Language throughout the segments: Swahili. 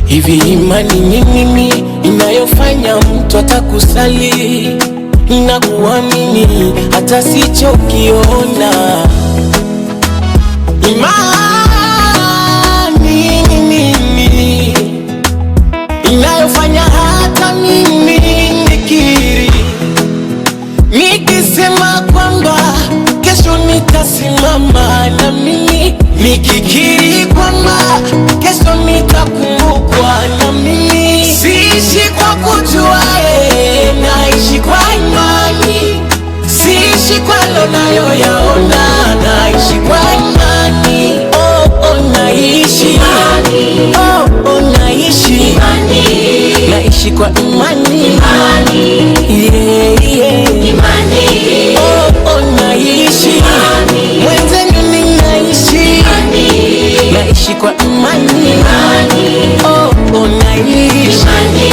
Hivi imani ni nini inayofanya mtu atakusali na kuamini hata sichokiona? Imani ni nini inayofanya hata mimi nikiri, nikisema kwamba kesho nitasimama, na mimi nikikiri kwamba kesho nitakumbukwa, na mimi siishi kwa kujua, naishi kwa imani. Siishi kwa nayoyaona, naishi kwa imani. Naishi imani. Naishi imani. Naishi kwa imani. Imani. Naishi imani. Mwenzenu ninaishi imani. Naishi kwa imani. Naishi imani.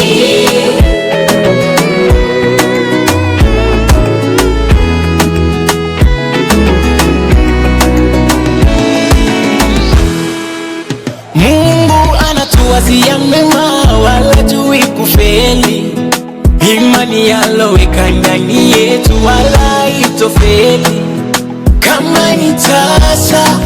Mungu anatuwazia mema, wala jui kufeli. Imani aloweka ndani yetu wala itofeli. Kama ni tasa